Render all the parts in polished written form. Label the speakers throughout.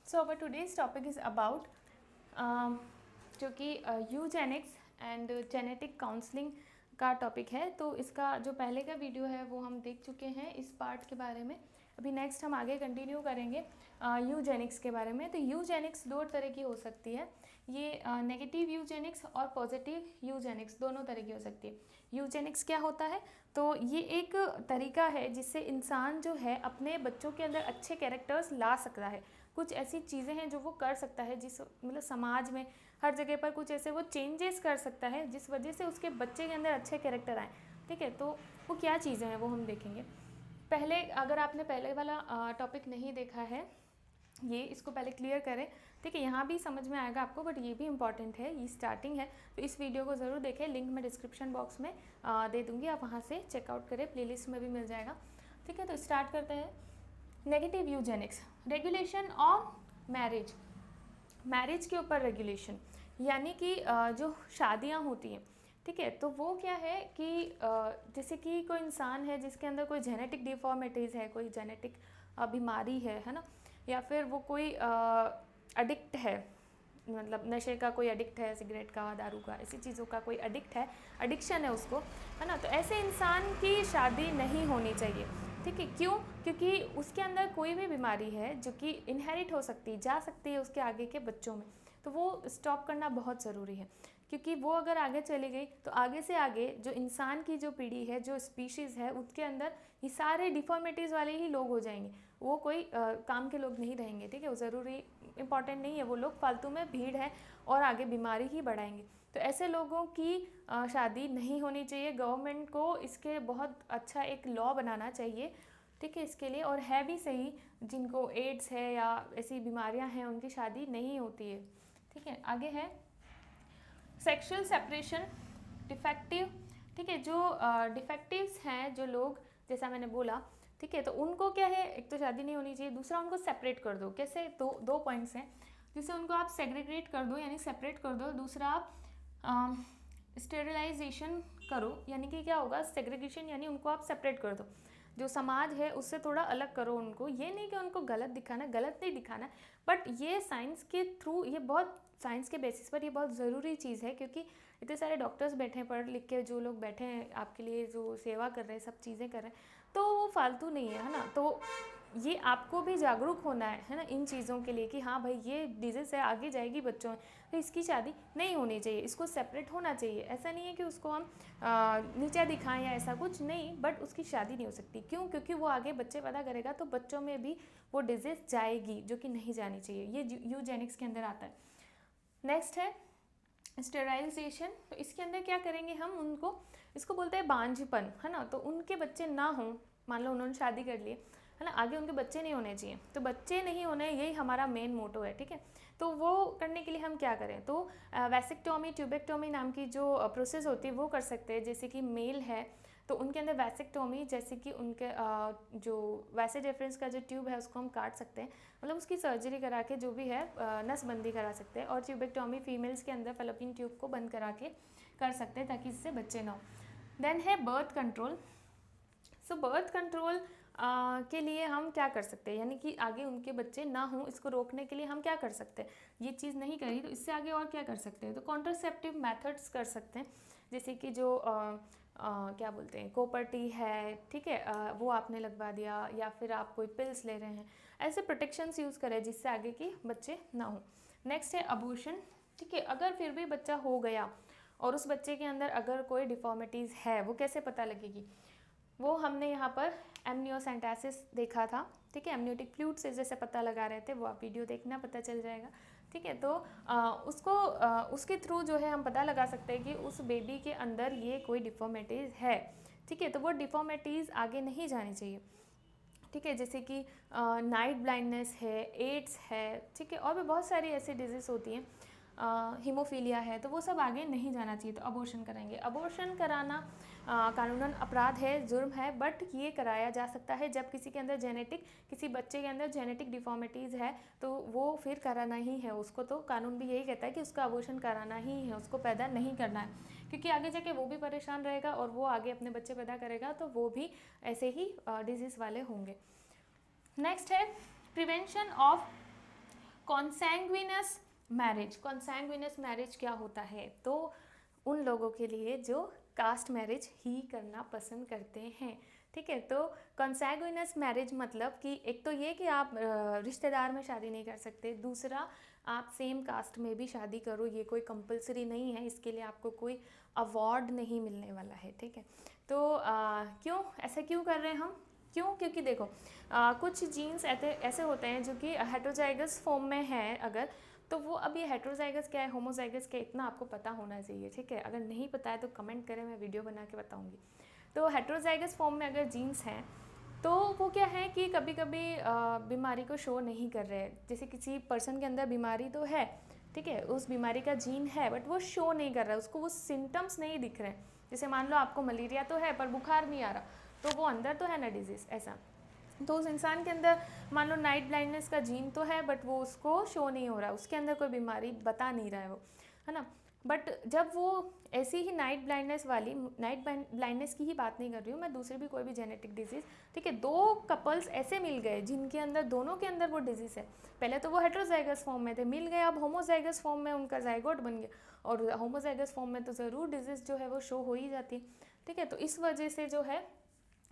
Speaker 1: So our today's topic is about जो कि Eugenix and genetic counselling का टॉपिक है। तो इसका जो पहले का वीडियो है वो हम देख चुके हैं इस पार्ट के बारे में। अभी नेक्स्ट हम आगे कंटिन्यू करेंगे यूजेनिक्स के बारे में। तो यूजेनिक्स दो तरह की हो सकती है, ये नेगेटिव यूजेनिक्स और पॉजिटिव यूजेनिक्स दोनों तरह की हो सकती है। यूजेनिक्स क्या होता है? तो ये एक तरीका है जिससे इंसान जो है अपने बच्चों के अंदर अच्छे कैरेक्टर्स ला सकता है। कुछ ऐसी चीज़ें हैं जो वो कर सकता है, जिस मतलब समाज में हर जगह पर कुछ ऐसे वो चेंजेस कर सकता है जिस वजह से उसके बच्चे के अंदर अच्छे कैरेक्टर आए। ठीक है, तो वो क्या चीज़ें हैं वो हम देखेंगे। पहले अगर आपने पहले वाला टॉपिक नहीं देखा है, ये इसको पहले क्लियर करें। ठीक है, यहाँ भी समझ में आएगा आपको, बट ये भी इंपॉर्टेंट है, ये स्टार्टिंग है, तो इस वीडियो को ज़रूर देखें। लिंक मैं डिस्क्रिप्शन बॉक्स में दे दूँगी, आप वहाँ से चेकआउट करें, प्लेलिस्ट में भी मिल जाएगा। ठीक है, तो स्टार्ट करते हैं। Negative Eugenix, regulation on marriage, marriage के ऊपर रेगुलेशन, यानी कि जो शादियाँ होती हैं, ठीक है, तो वो क्या है कि जैसे कि कोई इंसान है जिसके अंदर कोई जेनेटिक डिफॉर्मिटीज़ है, कोई जेनेटिक बीमारी है ना, या फिर वो कोई एडिक्ट है, मतलब नशे का कोई एडिक्ट है, सिगरेट का, दारू का, ऐसी चीज़ों का कोई एडिक्ट है, एडिक्शन है उसको, है ना, तो ऐसे इंसान की शादी नहीं होनी चाहिए। ठीक है, क्यों? क्योंकि उसके अंदर कोई भी बीमारी है जो कि इनहेरिट हो सकती, जा सकती है उसके आगे के बच्चों में, तो वो स्टॉप करना बहुत ज़रूरी है। क्योंकि वो अगर आगे चली गई तो आगे से आगे जो इंसान की जो पीढ़ी है, जो स्पीशीज़ है, उसके अंदर ये सारे डिफॉर्मिटीज़ वाले ही लोग हो जाएंगे, वो कोई काम के लोग नहीं रहेंगे। ठीक है, वो ज़रूरी इंपॉर्टेंट नहीं है, वो लोग फालतू में भीड़ है और आगे बीमारी ही बढ़ाएंगे। तो ऐसे लोगों की शादी नहीं होनी चाहिए। गवर्नमेंट को इसके बहुत अच्छा एक लॉ बनाना चाहिए, ठीक है, इसके लिए। और है भी सही, जिनको एड्स है या ऐसी बीमारियां हैं उनकी शादी नहीं होती है। ठीक है, आगे है सेक्सुअल सेपरेशन, डिफेक्टिव। ठीक है, जो डिफेक्टिव्स हैं, जो लोग, जैसा मैंने बोला, ठीक है, तो उनको क्या है, एक तो शादी नहीं होनी चाहिए, दूसरा उनको सेपरेट कर दो। कैसे? दो पॉइंट्स हैं, जिससे उनको आप सेग्रीगेट कर दो, यानी सेपरेट कर दो। दूसरा आप स्टेरिलाइजेशन करो, यानी कि क्या होगा, सेग्रीगेशन, यानी उनको आप सेपरेट कर दो, जो समाज है उससे थोड़ा अलग करो उनको। ये नहीं कि उनको गलत दिखाना, गलत नहीं दिखाना, बट ये साइंस के थ्रू, ये बहुत साइंस के बेसिस पर ये बहुत ज़रूरी चीज़ है, क्योंकि इतने सारे डॉक्टर्स बैठे हैं, पढ़ लिख के जो लोग बैठे हैं आपके लिए, जो सेवा कर रहे हैं, सब चीज़ें कर रहे हैं, तो वो फालतू नहीं है ना। तो ये आपको भी जागरूक होना है ना, इन चीज़ों के लिए, कि हाँ भाई ये डिजीज़ है, आगे जाएगी बच्चों में, तो इसकी शादी नहीं होनी चाहिए, इसको सेपरेट होना चाहिए। ऐसा नहीं है कि उसको हम नीचा दिखाएं या ऐसा कुछ नहीं, बट उसकी शादी नहीं हो सकती। क्यों? क्योंकि वो आगे बच्चे पैदा करेगा तो बच्चों में भी वो डिजीज़ जाएगी, जो कि नहीं जानी चाहिए। ये यूजेनिक्स के अंदर आता है। नेक्स्ट है स्टेराइलाइजेशन। तो इसके अंदर क्या करेंगे हम, उनको, इसको बोलते हैं बांझपन, है ना, तो उनके बच्चे ना हों। मान लो उन्होंने शादी कर लिए, है ना, आगे उनके बच्चे नहीं होने चाहिए, तो बच्चे नहीं होने, यही हमारा मेन मोटो है। ठीक है, तो वो करने के लिए हम क्या करें, तो वैसेक्टोमी, ट्यूबेक्टोमी नाम की जो प्रोसेस होती है वो कर सकते हैं। जैसे कि मेल है तो उनके अंदर वैसेक्टोमी, जैसे कि उनके जो वैसे डिफरेंस का जो ट्यूब है उसको हम काट सकते हैं, मतलब उसकी सर्जरी करा के, जो भी है नसबंदी करा सकते हैं। और ट्यूबेक्टोमी फीमेल्स के अंदर फैलोपियन ट्यूब को बंद करा के कर सकते हैं, ताकि इससे बच्चे ना हो। देन है बर्थ कंट्रोल। सो बर्थ कंट्रोल के लिए हम क्या कर सकते हैं, यानी कि आगे उनके बच्चे ना हों, इसको रोकने के लिए हम क्या कर सकते हैं। ये चीज़ नहीं करी तो इससे आगे और क्या कर सकते हैं, तो कॉन्ट्रासेप्टिव मेथड्स कर सकते हैं। जैसे कि जो क्या बोलते हैं, कोपर्टी है, ठीक है, वो आपने लगवा दिया, या फिर आप कोई पिल्स ले रहे हैं, ऐसे प्रोटेक्शंस यूज़ करें जिससे आगे के बच्चे ना हों। नेक्स्ट है अबॉर्शन। ठीक है, अगर फिर भी बच्चा हो गया और उस बच्चे के अंदर अगर कोई डिफॉर्मिटीज़ है, वो कैसे पता लगेगी, वो हमने यहाँ पर एमनियोसेंटेसिस देखा था। ठीक है, एमनियोटिक फ्लूइड से जैसे पता लगा रहे थे, वो आप वीडियो देखना, पता चल जाएगा। ठीक है, तो उसके थ्रू जो है हम पता लगा सकते हैं कि उस बेबी के अंदर ये कोई डिफॉर्मिटीज़ है। ठीक है, तो वो डिफॉर्मिटीज़ आगे नहीं जानी चाहिए। ठीक है, जैसे कि नाइट ब्लाइंडनेस है, एड्स है, ठीक है, और भी बहुत सारी ऐसी डिजीज़ होती हैं, हीमोफीलिया है, तो वो सब आगे नहीं जाना चाहिए, तो अबॉर्शन कराएंगे। अबॉर्शन कराना कानूनन अपराध है, जुर्म है, बट ये कराया जा सकता है जब किसी के अंदर जेनेटिक, किसी बच्चे के अंदर जेनेटिक डिफॉर्मिटीज़ है, तो वो फिर कराना ही है उसको। तो कानून भी यही कहता है कि उसका अबॉर्शन कराना ही है, उसको पैदा नहीं करना है, क्योंकि आगे जाके वो भी परेशान रहेगा और वो आगे अपने बच्चे पैदा करेगा, तो वो भी ऐसे ही डिजीज़ वाले होंगे। नेक्स्ट है प्रिवेंशन ऑफ कॉन्सैंग्विनस मैरिज, कॉन्सैंग्विनस मैरिज क्या होता है? तो उन लोगों के लिए जो कास्ट मैरिज ही करना पसंद करते हैं, ठीक है। तो कॉन्सैंग्विनस मैरिज मतलब कि एक तो ये कि आप रिश्तेदार में शादी नहीं कर सकते, दूसरा आप सेम कास्ट में भी शादी करो, ये कोई कंपलसरी नहीं है, इसके लिए आपको कोई अवार्ड नहीं मिलने वाला है, ठीक है। तो क्यों ऐसा क्यों कर रहे हैं हम? क्यों? क्योंकि देखो कुछ जीन्स ऐसे होते हैं जो कि हेटेरोजाइगस फॉर्म में है अगर, तो वो अब ये हेटेरोजाइगस क्या है, होमोजाइगस क्या है, इतना आपको पता होना चाहिए, ठीक है। अगर नहीं पता है तो कमेंट करें, मैं वीडियो बना के बताऊंगी। तो हेटेरोजाइगस फॉर्म में अगर जीन्स हैं तो वो क्या है कि कभी कभी बीमारी को शो नहीं कर रहे हैं। जैसे किसी पर्सन के अंदर बीमारी तो है, ठीक है, उस बीमारी का जीन है, बट वो शो नहीं कर रहा है, उसको वो सिम्टम्स नहीं दिख रहे हैं। जैसे मान लो आपको मलेरिया तो है पर बुखार नहीं आ रहा, तो वो अंदर तो है ना डिजीज़, ऐसा। तो उस इंसान के अंदर मान लो नाइट ब्लाइंडनेस का जीन तो है, बट वो उसको शो नहीं हो रहा, उसके अंदर कोई बीमारी बता नहीं रहा है वो, है ना। बट जब वो ऐसी ही नाइट ब्लाइंडनेस वाली, नाइट ब्लाइंडनेस की ही बात नहीं कर रही हूँ मैं, दूसरी भी कोई भी जेनेटिक डिजीज़, ठीक है, दो कपल्स ऐसे मिल गए जिनके अंदर दोनों के अंदर वो डिजीज़ है। पहले तो वो हेटेरोजाइगस फॉर्म में थे, मिल गए, अब होमोजाइगस फॉर्म में उनका जाइगोट बन गया, और होमोजाइगस फॉर्म में तो ज़रूर डिजीज़ जो है वो शो हो ही जाती है, ठीक है। तो इस वजह से जो है,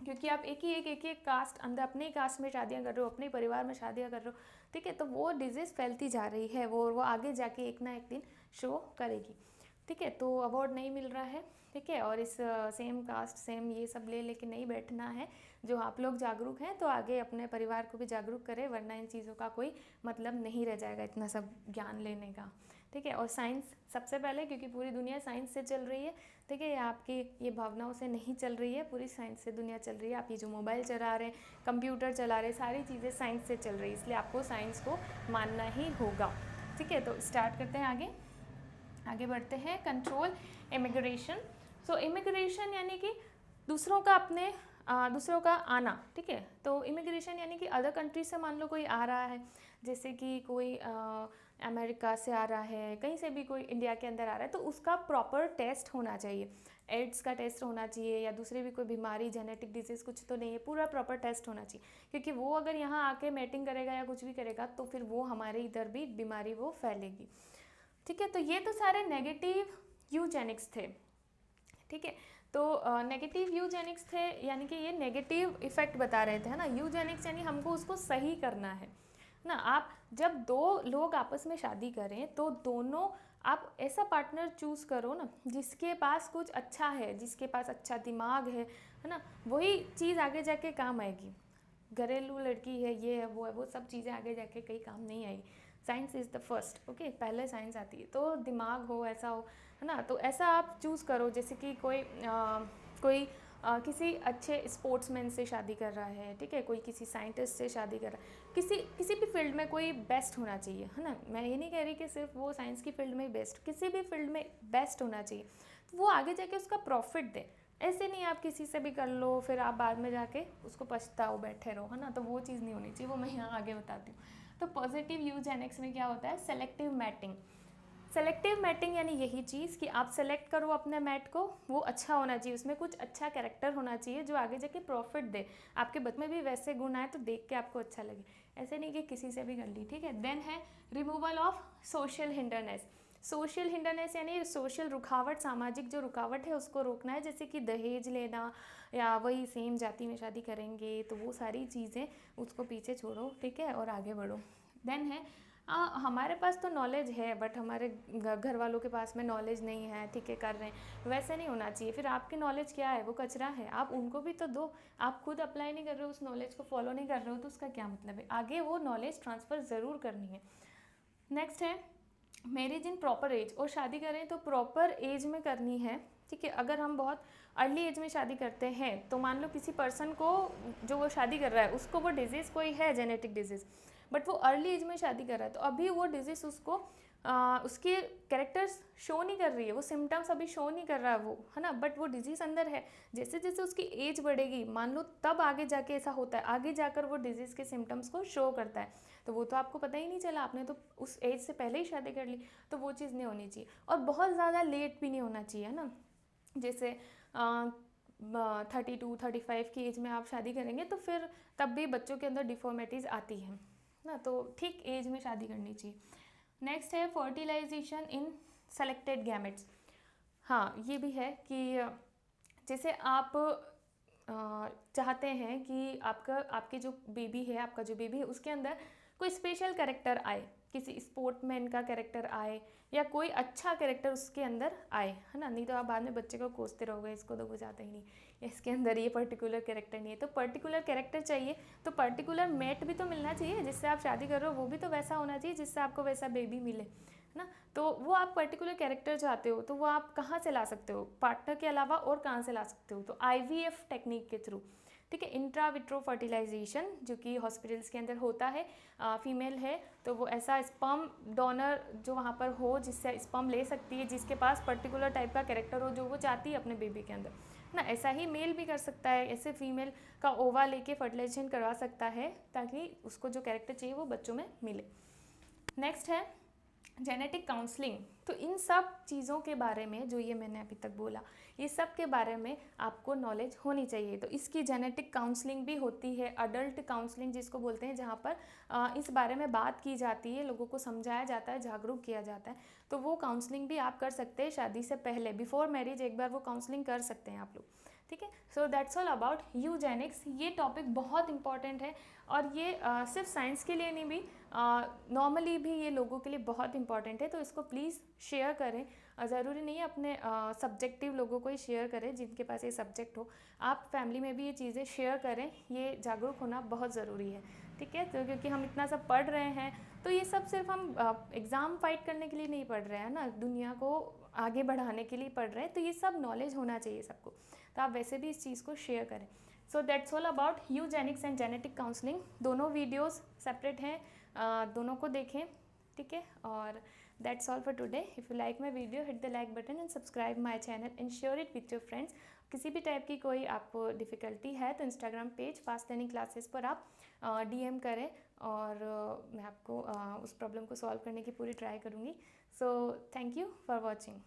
Speaker 1: क्योंकि आप एक ही कास्ट अंदर, अपने ही कास्ट में शादियां कर रहे हो, अपने परिवार में शादियां कर रहे हो, ठीक है, तो वो डिजीज़ फैलती जा रही है, वो आगे जाके एक ना एक दिन शो करेगी, ठीक है। तो अवार्ड नहीं मिल रहा है, ठीक है, और इस सेम कास्ट सेम ये सब ले लेके नहीं बैठना है। जो आप लोग जागरूक हैं तो आगे अपने परिवार को भी जागरूक करें, वरना इन चीज़ों का कोई मतलब नहीं रह जाएगा इतना सब ज्ञान लेने का, ठीक है। और साइंस सबसे पहले, क्योंकि पूरी दुनिया साइंस से चल रही है, ठीक है, ये आपकी ये भावनाओं से नहीं चल रही है, पूरी साइंस से दुनिया चल रही है। आप ये जो मोबाइल चला रहे हैं, कंप्यूटर चला रहे हैं, सारी चीज़ें साइंस से चल रही है, इसलिए आपको साइंस को मानना ही होगा, ठीक है। तो स्टार्ट करते हैं, आगे बढ़ते हैं। Control immigration. सो इमिग्रेशन यानी कि दूसरों का आना, ठीक है। तो इमिग्रेशन यानी कि अदर कंट्री से मान लो कोई आ रहा है, जैसे कि कोई अमेरिका से आ रहा है, कहीं से भी कोई इंडिया के अंदर आ रहा है, तो उसका प्रॉपर टेस्ट होना चाहिए, एड्स का टेस्ट होना चाहिए, या दूसरी भी कोई बीमारी, जेनेटिक डिजीज़ कुछ तो नहीं है, पूरा प्रॉपर टेस्ट होना चाहिए। क्योंकि वो अगर यहाँ आके मेटिंग करेगा या कुछ भी करेगा तो फिर वो हमारे इधर भी बीमारी वो फैलेगी, ठीक है। तो ये तो सारे नेगेटिव यूजेनिक्स थे, ठीक है। तो नेगेटिव यूजेनिक्स थे, यानी कि ये नेगेटिव इफेक्ट बता रहे थे, है ना। यूजेनिक्स यानी हमको उसको सही करना है ना। आप जब दो लोग आपस में शादी करें तो दोनों आप ऐसा पार्टनर चूज़ करो ना जिसके पास कुछ अच्छा है, जिसके पास अच्छा दिमाग है ना। वही चीज़ आगे जाके काम आएगी। घरेलू लड़की है, ये है, वो सब चीज़ें आगे जाके कहीं काम नहीं आएगी। Science is the first, okay, पहले साइंस आती है। तो दिमाग हो, ऐसा हो, है ना। तो ऐसा आप चूज़ करो, जैसे कि कोई किसी अच्छे स्पोर्ट्समैन से शादी कर रहा है, ठीक है, कोई किसी साइंटिस्ट से शादी कर रहा है, किसी भी फील्ड में कोई बेस्ट होना चाहिए, है ना। मैं ये नहीं कह रही कि सिर्फ वो साइंस की फील्ड में ही बेस्ट, किसी भी फील्ड में बेस्ट होना चाहिए, तो वो आगे जाके उसका प्रॉफिट दे। ऐसे नहीं आप किसी से भी कर लो फिर आप बाद में जाके उसको पछताओ बैठे रहो, है ना। तो वो चीज़ नहीं होनी चाहिए, वो मैं यहाँ आगे बताती हूँ। तो पॉजिटिव यूजेनिक्स में क्या होता है, सेलेक्टिव मैटिंग। सेलेक्टिव मैटिंग यानी यही चीज़ कि आप सेलेक्ट करो अपने मैट को, वो अच्छा होना चाहिए, उसमें कुछ अच्छा कैरेक्टर होना चाहिए जो आगे जाके प्रॉफिट दे, आपके बच में भी वैसे गुण आए तो देख के आपको अच्छा लगे, ऐसे नहीं कि किसी से भी कर ली, ठीक है। देन है रिमूवल ऑफ सोशल हिंडरनेस। सोशल हिंडरनेस यानी सोशल रुकावट, सामाजिक जो रुकावट है उसको रोकना है, जैसे कि दहेज लेना या वही सेम जाति में शादी करेंगे, तो वो सारी चीज़ें उसको पीछे छोड़ो, ठीक है, और आगे बढ़ो। देन है हमारे पास तो नॉलेज है बट हमारे घर वालों के पास में नॉलेज नहीं है, ठीक है, कर रहे हैं, वैसे नहीं होना चाहिए। फिर आपकी नॉलेज क्या है, वो कचरा है, आप उनको भी तो दो। आप खुद अप्लाई नहीं कर रहे हो, उस नॉलेज को फॉलो नहीं कर रहे हो, तो उसका क्या मतलब है। आगे वो नॉलेज ट्रांसफ़र ज़रूर करनी है। नेक्स्ट है मैरिज इन प्रॉपर एज, और शादी करें तो प्रॉपर एज में करनी है, ठीक है। अगर हम बहुत अर्ली एज में शादी करते हैं तो मान लो किसी पर्सन को, जो वो शादी कर रहा है उसको वो डिजीज़ कोई है, जेनेटिक डिजीज़, बट वो अर्ली एज में शादी कर रहा है, तो अभी वो डिजीज़ उसको उसके कैरेक्टर्स शो नहीं कर रही है, वो सिम्टम्स अभी शो नहीं कर रहा है वो, है ना, बट वो डिजीज़ अंदर है। जैसे जैसे उसकी एज बढ़ेगी मान लो, तब आगे जाके ऐसा होता है, आगे जाकर वो डिजीज़ के सिम्टम्स को शो करता है, तो वो तो आपको पता ही नहीं चला, आपने तो उस एज से पहले ही शादी कर ली, तो वो चीज़ नहीं होनी चाहिए। और बहुत ज़्यादा लेट भी नहीं होना चाहिए ना, जैसे 32-35 की एज में आप शादी करेंगे तो फिर तब भी बच्चों के अंदर डिफॉर्मिटीज़ आती हैं, ना, तो ठीक एज में शादी करनी चाहिए। नेक्स्ट है फर्टिलाइजेशन इन सेलेक्टेड गैमेट्स। हाँ, ये भी है कि जैसे आप चाहते हैं कि आपके जो बेबी है, आपका जो बेबी है उसके अंदर कोई स्पेशल कैरेक्टर आए, किसी स्पोर्टमैन का कैरेक्टर आए या कोई अच्छा कैरेक्टर उसके अंदर आए, है ना। नहीं तो आप बाद में बच्चे को कोसते रहोगे, इसको तो कुछ आता ही नहीं, इसके अंदर ये पर्टिकुलर कैरेक्टर नहीं है। तो पर्टिकुलर कैरेक्टर चाहिए तो पर्टिकुलर मेट भी तो मिलना चाहिए, जिससे आप शादी कर रहे हो वो भी तो वैसा होना चाहिए जिससे आपको वैसा बेबी मिले, है ना। तो वो आप पर्टिकुलर कैरेक्टर चाहते हो तो वो आप कहाँ से ला सकते हो, पार्टनर के अलावा और कहाँ से ला सकते हो, तो IVF टेक्निक के थ्रू, ठीक है। इंट्रा विट्रो फर्टिलाइजेशन जो कि हॉस्पिटल्स के अंदर होता है, फीमेल है तो वो ऐसा स्पर्म डोनर जो वहाँ पर हो जिससे स्पर्म ले सकती है, जिसके पास पर्टिकुलर टाइप का कैरेक्टर हो जो वो चाहती है अपने बेबी के अंदर, ना। ऐसा ही मेल भी कर सकता है, ऐसे फीमेल का ओवा लेके फर्टिलाइजेशन करवा सकता है ताकि उसको जो कैरेक्टर चाहिए वो बच्चों में मिले। नेक्स्ट है जेनेटिक काउंसलिंग। तो इन सब चीज़ों के बारे में जो ये मैंने अभी तक बोला, ये सब के बारे में आपको नॉलेज होनी चाहिए। तो इसकी जेनेटिक काउंसलिंग भी होती है, अडल्ट काउंसलिंग जिसको बोलते हैं, जहाँ पर इस बारे में बात की जाती है, लोगों को समझाया जाता है, जागरूक किया जाता है। तो वो काउंसलिंग भी आप कर सकते हैं शादी से पहले, बिफोर मैरिज एक बार वो काउंसलिंग कर सकते हैं आप लोग, ठीक है। So that's all about Eugenix. ये टॉपिक बहुत इंपॉर्टेंट है और ये सिर्फ साइंस के लिए नहीं भी, नॉर्मली भी ये लोगों के लिए बहुत इंपॉर्टेंट है। तो इसको प्लीज़ शेयर करें, ज़रूरी नहीं है अपने सब्जेक्टिव लोगों को ही शेयर करें जिनके पास ये सब्जेक्ट हो, आप फैमिली में भी ये चीज़ें शेयर करें, ये जागरूक होना बहुत ज़रूरी है, ठीक है। तो क्योंकि हम इतना सब पढ़ रहे हैं तो ये सब सिर्फ हम एग्ज़ाम फाइट करने के लिए नहीं पढ़ रहे हैं ना, दुनिया को आगे बढ़ाने के लिए पढ़ रहे हैं, तो ये सब नॉलेज होना चाहिए सबको। तो आप वैसे भी इस चीज़ को शेयर करें। So that's all about Eugenix and genetic counselling. दोनों वीडियोस सेपरेट हैं, दोनों को देखें, ठीक है। और that's all for today. If you like my video hit the like button and subscribe my channel and share it with your friends. किसी भी टाइप की कोई आपको डिफ़िकल्टी है तो Instagram page fast learning classes पर आप DM करें और मैं आपको उस प्रॉब्लम को सॉल्व करने की पूरी ट्राई करूँगी। So thank you for watching.